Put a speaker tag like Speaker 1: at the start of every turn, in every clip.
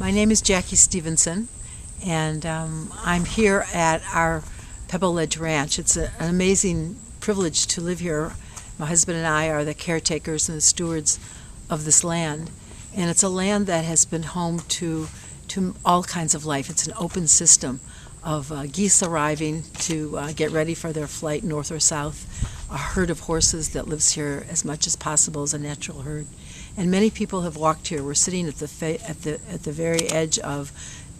Speaker 1: My name is Jackie Stevenson, and I'm here at our Pebble Ledge Ranch. It's an amazing privilege to live here. My husband and I are the caretakers and the stewards of this land, and it's a land that has been home to all kinds of life. It's an open system of geese arriving to get ready for their flight north or south, a herd of horses that lives here as much as possible as a natural herd. And many people have walked here. We're sitting at the very edge of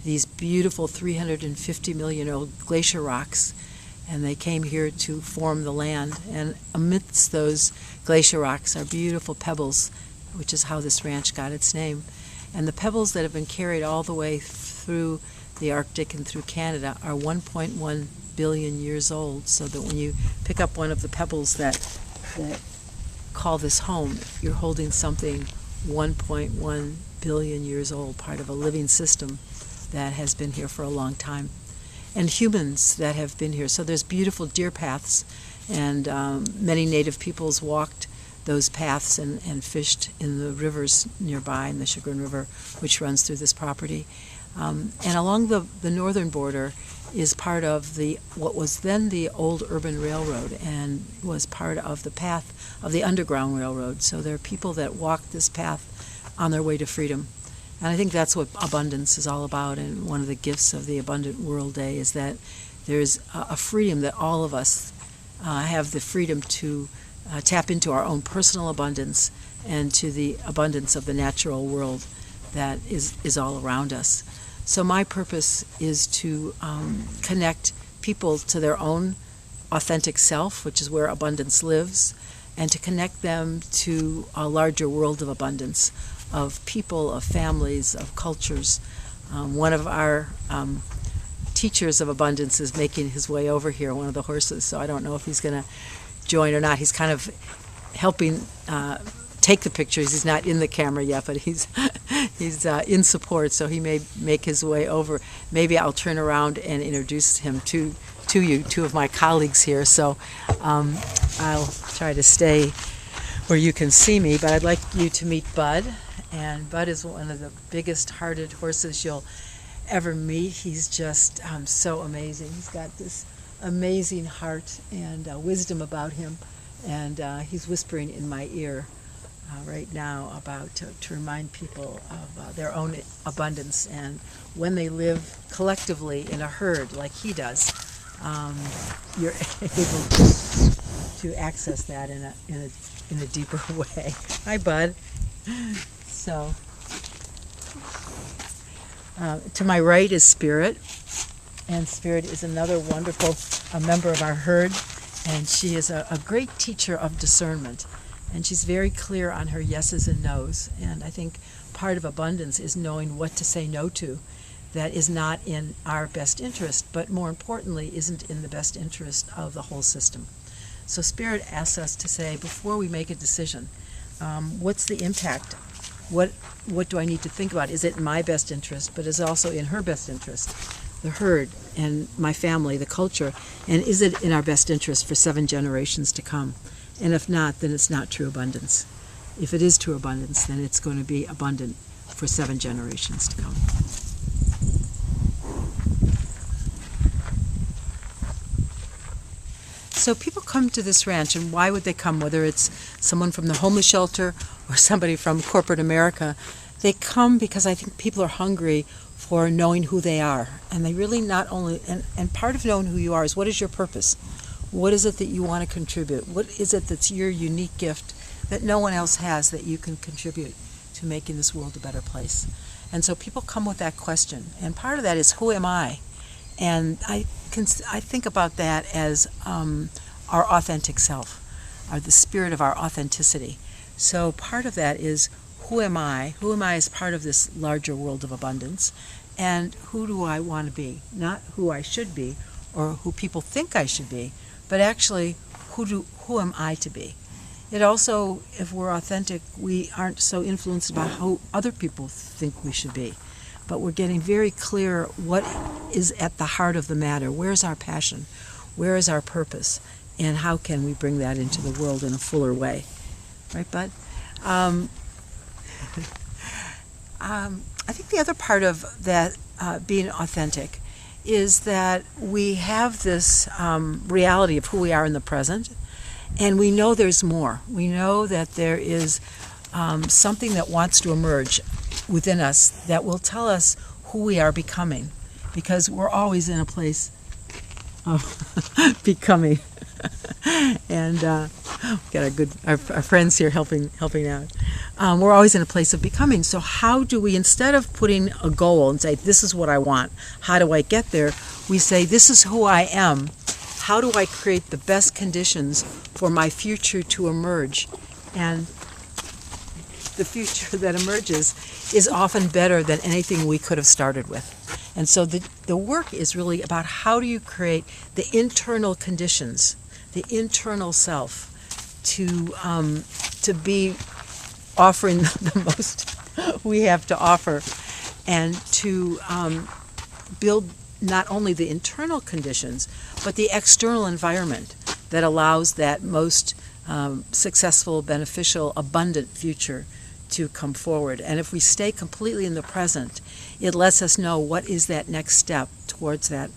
Speaker 1: these beautiful 350 million year old glacier rocks, and they came here to form the land. And amidst those glacier rocks are beautiful pebbles, which is how this ranch got its name. And the pebbles that have been carried all the way through the Arctic and through Canada are 1.1 billion years old, so that when you pick up one of the pebbles that call this home, you're holding something 1.1 billion years old, part of a living system that has been here for a long time. And humans that have been here. So there's beautiful deer paths, and many native peoples walked those paths and fished in the rivers nearby, in the Chagrin River, which runs through this property. And along the northern border is part of what was then the old urban railroad, and was part of the path of the Underground Railroad. So there are people that walk this path on their way to freedom. And I think that's what abundance is all about, and one of the gifts of the Abundant World Day is that there's a freedom that all of us have the freedom to tap into our own personal abundance and to the abundance of the natural world that is all around us. So my purpose is to connect people to their own authentic self, which is where abundance lives, and to connect them to a larger world of abundance, of people, of families, of cultures. One of our teachers of abundance is making his way over here, one of the horses, so I don't know if he's going to join or not. He's kind of helping take the pictures. He's not in the camera yet, but he's in support, so he may make his way over. Maybe I'll turn around and introduce him to you, two of my colleagues here. So I'll try to stay where you can see me, but I'd like you to meet Bud. And Bud is one of the biggest hearted horses you'll ever meet. He's just so amazing. He's got this amazing heart and wisdom about him, and he's whispering in my ear right now about to remind people of their own abundance, and when they live collectively in a herd like he does, you're able to access that in a deeper way. Hi, Bud. So to my right is Spirit, and Spirit is another wonderful member of our herd, and she is a great teacher of discernment. And she's very clear on her yeses and nos. And I think part of abundance is knowing what to say no to that is not in our best interest, but more importantly, isn't in the best interest of the whole system. So Spirit asks us to say, before we make a decision, what's the impact? What do I need to think about? Is it in my best interest, but is it also in her best interest, the herd and my family, the culture? And is it in our best interest for 7 generations to come? And if not, then it's not true abundance. If it is true abundance, then it's going to be abundant for 7 generations to come. So people come to this ranch, and why would they come? Whether it's someone from the homeless shelter or somebody from corporate America, they come because I think people are hungry for knowing who they are. And they really not only, and part of knowing who you are is, what is your purpose? What is it that you want to contribute? What is it that's your unique gift that no one else has that you can contribute to making this world a better place? And so people come with that question. And part of that is, who am I? And I think about that as our authentic self, or the spirit of our authenticity. So part of that is, who am I? Who am I as part of this larger world of abundance? And who do I want to be? Not who I should be or who people think I should be, but actually, who am I to be? It also, if we're authentic, we aren't so influenced by how other people think we should be. But we're getting very clear what is at the heart of the matter. Where's our passion? Where is our purpose? And how can we bring that into the world in a fuller way? Right, Bud? I think the other part of that being authentic is that we have this reality of who we are in the present, and we know there's more. We know that there is something that wants to emerge within us that will tell us who we are becoming, because we're always in a place of becoming. And got our friends here helping out. We're always in a place of becoming. So how do we, instead of putting a goal and say, this is what I want, how do I get there, we say, this is who I am. How do I create the best conditions for my future to emerge? And the future that emerges is often better than anything we could have started with. And so the work is really about how do you create the internal conditions, the internal self, to be offering the most we have to offer, and to build not only the internal conditions, but the external environment that allows that most successful, beneficial, abundant future to come forward. And if we stay completely in the present, it lets us know what is that next step towards that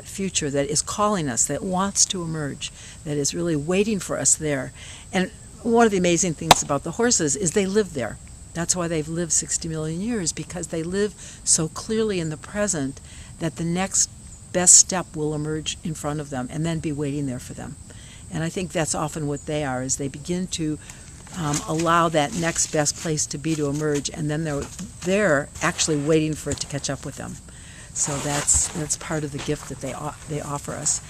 Speaker 1: future that is calling us, that wants to emerge, that is really waiting for us there. And one of the amazing things about the horses is they live there. That's why they've lived 60 million years, because they live so clearly in the present that the next best step will emerge in front of them and then be waiting there for them. And I think that's often what they are, is they begin to allow that next best place to be to emerge, and then they're actually waiting for it to catch up with them. So that's part of the gift that they offer us.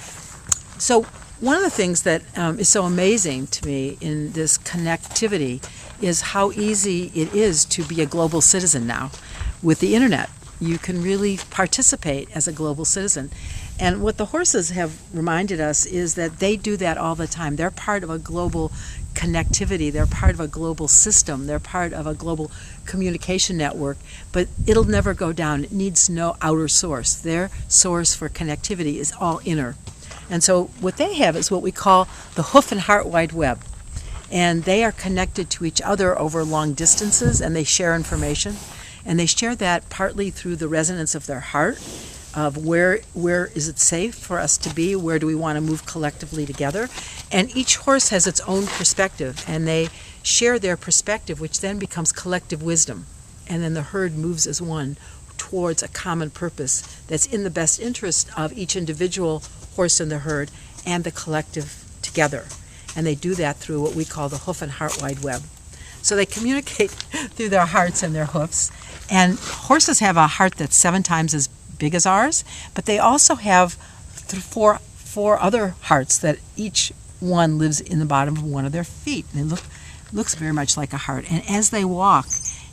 Speaker 1: So one of the things that is so amazing to me in this connectivity is how easy it is to be a global citizen now. With the internet, you can really participate as a global citizen. And what the horses have reminded us is that they do that all the time. They're part of a global connectivity. They're part of a global system. They're part of a global communication network. But it'll never go down. It needs no outer source. Their source for connectivity is all inner. And so what they have is what we call the hoof and heart wide web. And they are connected to each other over long distances, and they share information. And they share that partly through the resonance of their heart, of where is it safe for us to be, where do we want to move collectively together. And each horse has its own perspective, and they share their perspective, which then becomes collective wisdom. And then the herd moves as one towards a common purpose that's in the best interest of each individual horse in the herd and the collective together. And they do that through what we call the hoof and heart wide web. So they communicate through their hearts and their hoofs. And horses have a heart that's 7 times as big as ours, but they also have four other hearts that each one lives in the bottom of one of their feet. And it looks very much like a heart. And as they walk,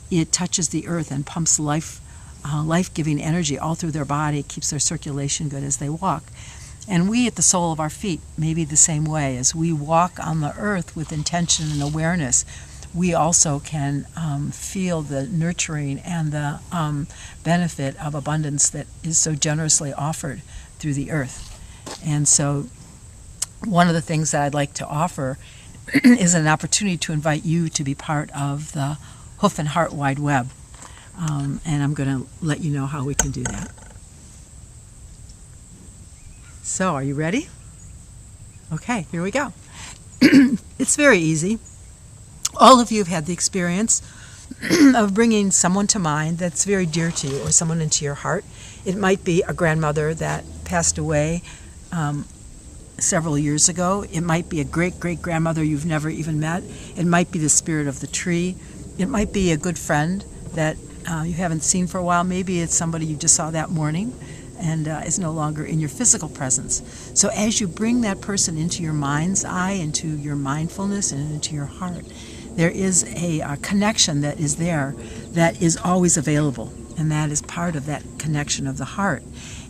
Speaker 1: it touches the earth and pumps life-giving energy all through their body. It keeps their circulation good as they walk. And we at the sole of our feet may be the same way. As we walk on the earth with intention and awareness, we also can feel the nurturing and the benefit of abundance that is so generously offered through the earth. And so one of the things that I'd like to offer is an opportunity to invite you to be part of the hoof and heart wide web. And I'm going to let you know how we can do that. So, are you ready? Okay, here we go. It's very easy. All of you have had the experience of bringing someone to mind that's very dear to you, or someone into your heart. It might be a grandmother that passed away several years ago. It might be a great-great-grandmother you've never even met. It might be the spirit of the tree. It might be a good friend that you haven't seen for a while. Maybe it's somebody you just saw that morning and is no longer in your physical presence. So as you bring that person into your mind's eye, into your mindfulness, and into your heart, there is a connection that is there that is always available, and that is part of that connection of the heart.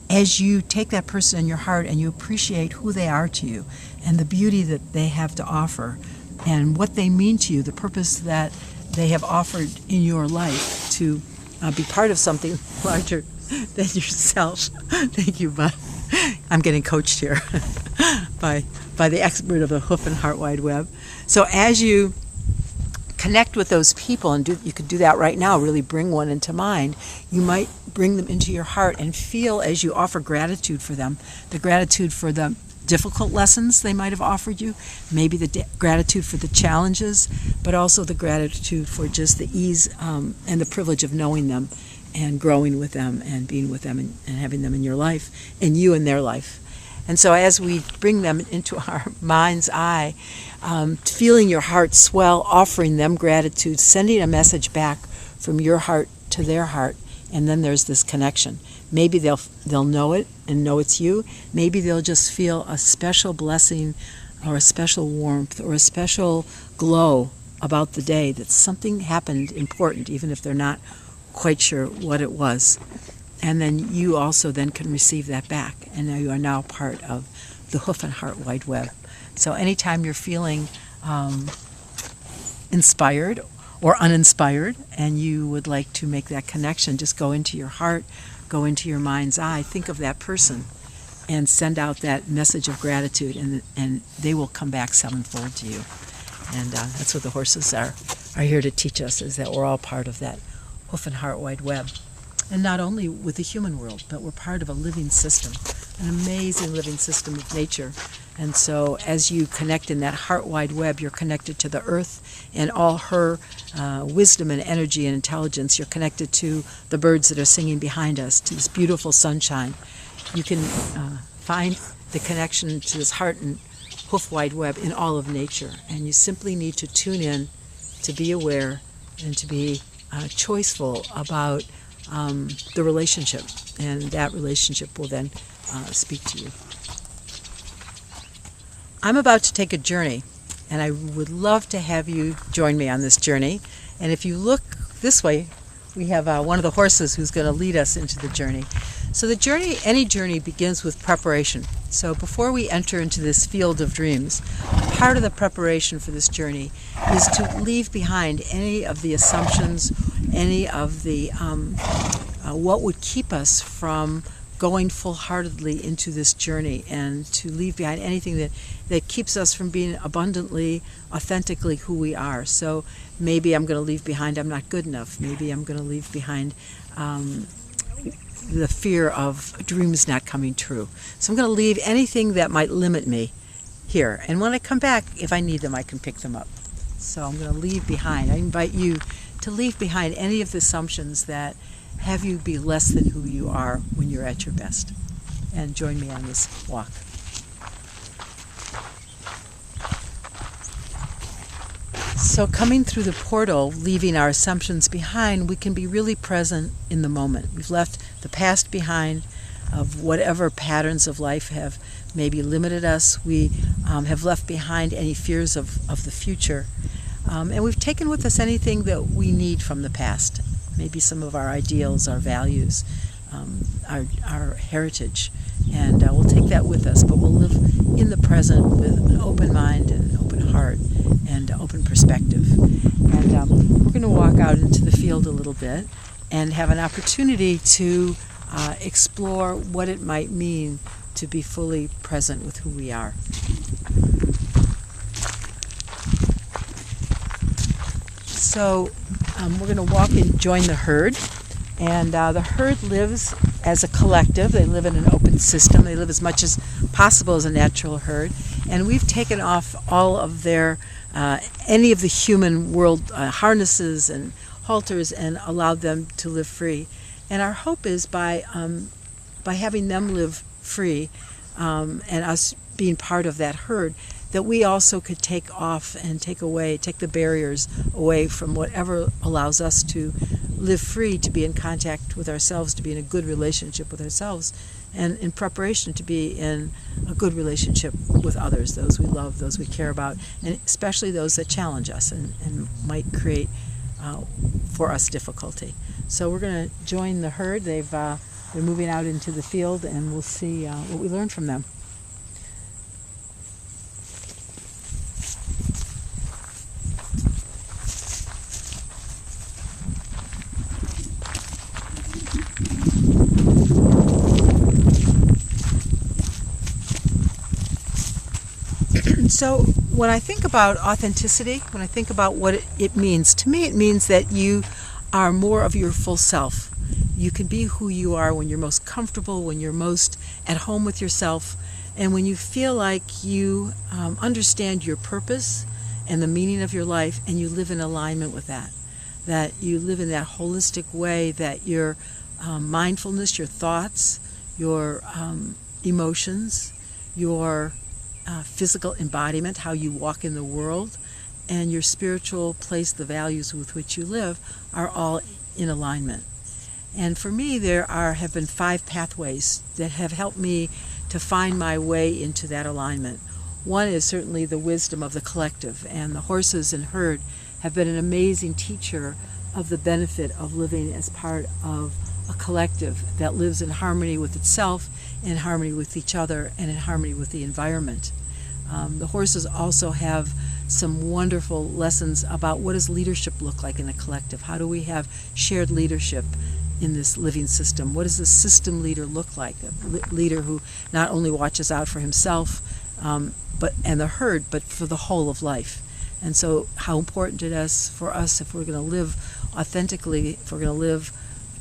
Speaker 1: As you take that person in your heart and you appreciate who they are to you and the beauty that they have to offer and what they mean to you, the purpose that they have offered in your life to be part of something larger than yourself. Thank you, Bud. I'm getting coached here by the expert of the hoof and heart wide web. So as you connect with those people, and you could do that right now, really bring one into mind. You might bring them into your heart and feel, as you offer gratitude for them, the gratitude for the difficult lessons they might have offered you, maybe the gratitude for the challenges, but also the gratitude for just the ease and the privilege of knowing them and growing with them and being with them and having them in your life and you in their life. And so as we bring them into our mind's eye, feeling your heart swell, offering them gratitude, sending a message back from your heart to their heart, and then there's this connection. Maybe they'll know it and know it's you. Maybe they'll just feel a special blessing or a special warmth or a special glow about the day, that something happened important, even if they're not quite sure what it was. And then you also then can receive that back. And now you are now part of the Hoof and Heart Wide Web. So anytime you're feeling inspired or uninspired and you would like to make that connection, just go into your heart, go into your mind's eye, think of that person, and send out that message of gratitude, and they will come back sevenfold to you. And that's what the horses are here to teach us, is that we're all part of that Hoof and Heart Wide Web. And not only with the human world, but we're part of a living system, an amazing living system of nature. And so as you connect in that heart wide web, you're connected to the earth and all her wisdom and energy and intelligence. You're connected to the birds that are singing behind us, to this beautiful sunshine. You can find the connection to this heart and hoof wide web in all of nature. And you simply need to tune in, to be aware, and to be choiceful about the relationship. And that relationship will then speak to you. I'm about to take a journey, and I would love to have you join me on this journey. And if you look this way, we have one of the horses who's going to lead us into the journey. So the journey, any journey, begins with preparation. So before we enter into this field of dreams, part of the preparation for this journey is to leave behind any of the assumptions, any of the what would keep us from going full-heartedly into this journey, and to leave behind anything that keeps us from being abundantly, authentically who we are. So maybe I'm going to leave behind I'm not good enough. Maybe I'm going to leave behind the fear of dreams not coming true. So I'm going to leave anything that might limit me here. And when I come back, if I need them, I can pick them up. So I'm going to leave behind. I invite you to leave behind any of the assumptions that have you be less than who you are when you're at your best. And join me on this walk. So coming through the portal, leaving our assumptions behind, we can be really present in the moment. We've left the past behind, of whatever patterns of life have maybe limited us. We have left behind any fears of the future. And we've taken with us anything that we need from the past. Maybe some of our ideals, our values, our heritage. And we'll take that with us, but we'll live in the present with an open mind and an open heart and open perspective. And we're going to walk out into the field a little bit and have an opportunity to explore what it might mean to be fully present with who we are. So we're going to walk and join the herd. And the herd lives as a collective. They live in an open system. They live as much as possible as a natural herd. And we've taken off all of their, any of the human world harnesses and halters and allowed them to live free. And our hope is by having them live free and us being part of that herd, that we also could take off and take the barriers away from whatever allows us to live free, to be in contact with ourselves, to be in a good relationship with ourselves, and in preparation to be in a good relationship with others, those we love, those we care about, and especially those that challenge us and might create for us difficulty. So we're going to join the herd. They're moving out into the field, and we'll see what we learn from them. So when I think about authenticity, when I think about what it means, to me it means that you are more of your full self. You can be who you are when you're most comfortable, when you're most at home with yourself, and when you feel like you understand your purpose and the meaning of your life, and you live in alignment with that. That you live in that holistic way, that your mindfulness, your thoughts, your emotions, your physical embodiment, how you walk in the world, and your spiritual place, the values with which you live, are all in alignment. And for me, there have been 5 pathways that have helped me to find my way into that alignment. One is certainly the wisdom of the collective, and the horses and herd have been an amazing teacher of the benefit of living as part of a collective that lives in harmony with itself, in harmony with each other, and in harmony with the environment. The horses also have some wonderful lessons about what does leadership look like in a collective. How do we have shared leadership in this living system? What does a system leader look like? A leader who not only watches out for himself and the herd, but for the whole of life. And so how important it is for us, if we're going to live authentically, if we're going to live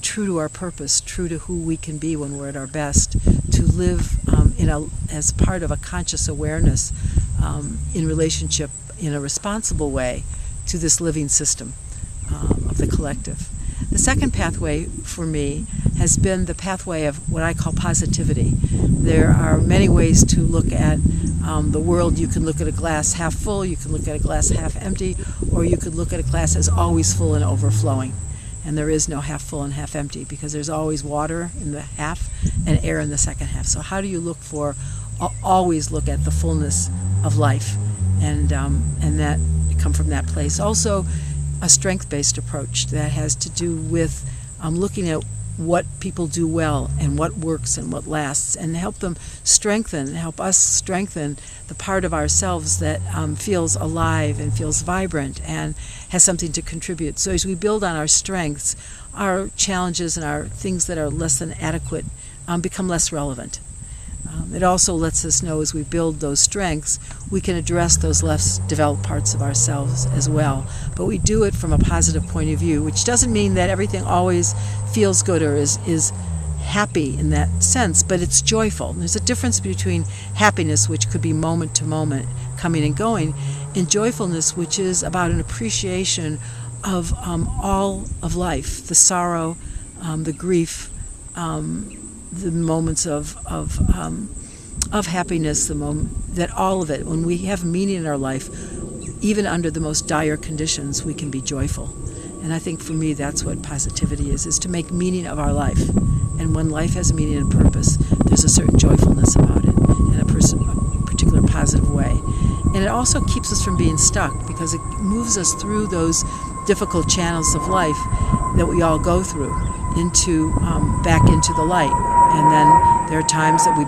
Speaker 1: true to our purpose, true to who we can be when we're at our best, to live as part of a conscious awareness in relationship in a responsible way to this living system of the collective. The second pathway for me has been the pathway of what I call positivity. There are many ways to look at the world. You can look at a glass half full, you can look at a glass half empty, or you could look at a glass as always full and overflowing. And there is no half full and half empty, because there's always water in the half and air in the second half. So how do you always look at the fullness of life, and that come from that place? Also, a strength-based approach that has to do with looking at what people do well and what works and what lasts, and help us strengthen the part of ourselves that feels alive and feels vibrant and has something to contribute. So as we build on our strengths, our challenges and our things that are less than adequate become less relevant. It also lets us know, as we build those strengths, we can address those less developed parts of ourselves as well. But we do it from a positive point of view, which doesn't mean that everything always feels good or is happy in that sense, but it's joyful. And there's a difference between happiness, which could be moment to moment, coming and going, and joyfulness, which is about an appreciation of all of life, the sorrow, the grief, the moments of happiness, that all of it, when we have meaning in our life, even under the most dire conditions, we can be joyful. And I think for me, that's what positivity is to make meaning of our life. And when life has meaning and purpose, there's a certain joyfulness about it in a particular positive way. And it also keeps us from being stuck, because it moves us through those difficult channels of life that we all go through back into the light. And then there are times that we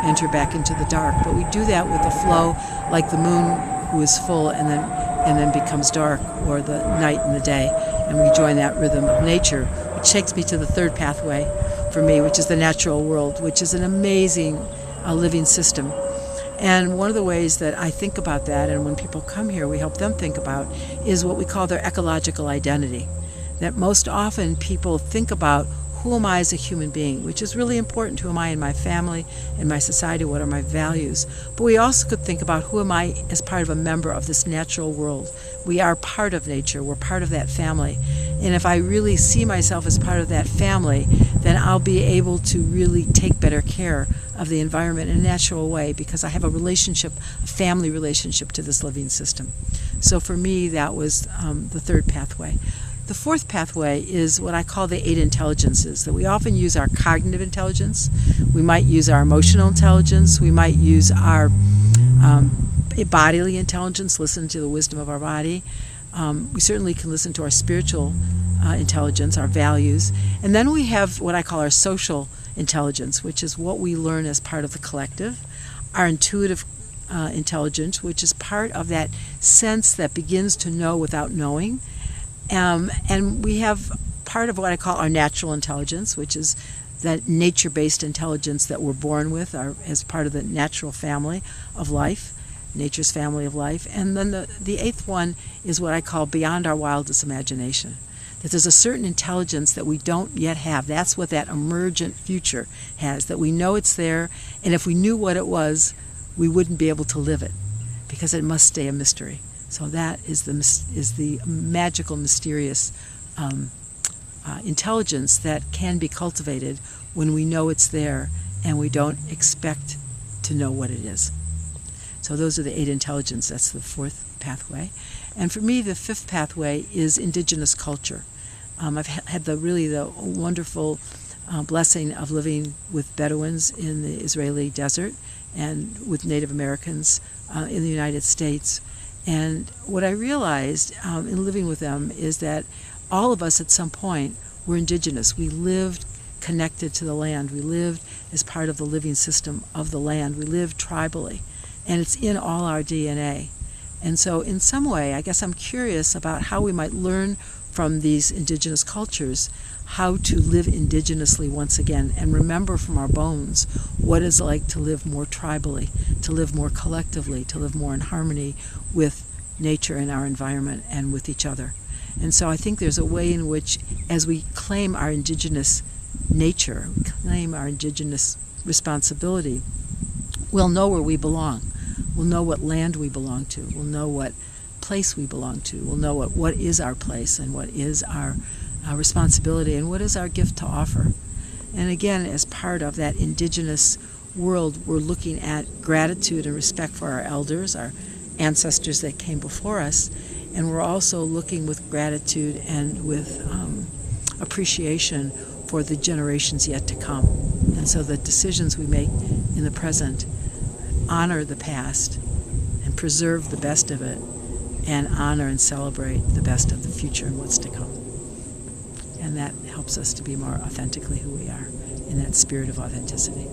Speaker 1: enter back into the dark. But we do that with a flow like the moon, who is full and then becomes dark, or the night and the day. And we join that rhythm of nature, which takes me to the third pathway for me, which is the natural world, which is an amazing living system. And one of the ways that I think about that, and when people come here, we help them think about, is what we call their ecological identity. That most often people think about, who am I as a human being, which is really important. Who am I in my family, in my society? What are my values? But we also could think about, who am I as part of a member of this natural world? We are part of nature. We're part of that family. And if I really see myself as part of that family, then I'll be able to really take better care of the environment in a natural way, because I have a family relationship to this living system. So for me, that was the third pathway. The fourth pathway is what I call the 8 intelligences, that we often use our cognitive intelligence, we might use our emotional intelligence, we might use our bodily intelligence, listen to the wisdom of our body. We certainly can listen to our spiritual intelligence, our values. And then we have what I call our social intelligence, which is what we learn as part of the collective, our intuitive intelligence, which is part of that sense that begins to know without knowing. And we have part of what I call our natural intelligence, which is that nature-based intelligence that we're born with as part of the natural family of life. nature's family of life. And then the eighth one is what I call beyond our wildest imagination. That there's a certain intelligence that we don't yet have. That's what that emergent future has, that we know it's there, and if we knew what it was, we wouldn't be able to live it, because it must stay a mystery. So that is the magical, mysterious intelligence that can be cultivated when we know it's there and we don't expect to know what it is. So those are the eight intelligence. That's the fourth pathway. And for me, the fifth pathway is indigenous culture. I've had the wonderful blessing of living with Bedouins in the Israeli desert and with Native Americans in the United States. And what I realized in living with them is that all of us at some point were indigenous. We lived connected to the land. We lived as part of the living system of the land. We lived tribally. And it's in all our DNA. And so in some way, I guess I'm curious about how we might learn from these indigenous cultures how to live indigenously once again and remember from our bones what it's like to live more tribally, to live more collectively, to live more in harmony with nature and our environment and with each other. And so I think there's a way in which, as we claim our indigenous nature, claim our indigenous responsibility, we'll know where we belong. We'll know what land we belong to. We'll know what place we belong to. We'll know what is our place and what is our responsibility and what is our gift to offer. And again, as part of that indigenous world, we're looking at gratitude and respect for our elders, our ancestors that came before us, and we're also looking with gratitude and with appreciation for the generations yet to come. And so the decisions we make in the present honor the past and preserve the best of it, and honor and celebrate the best of the future and what's to come. And that helps us to be more authentically who we are in that spirit of authenticity.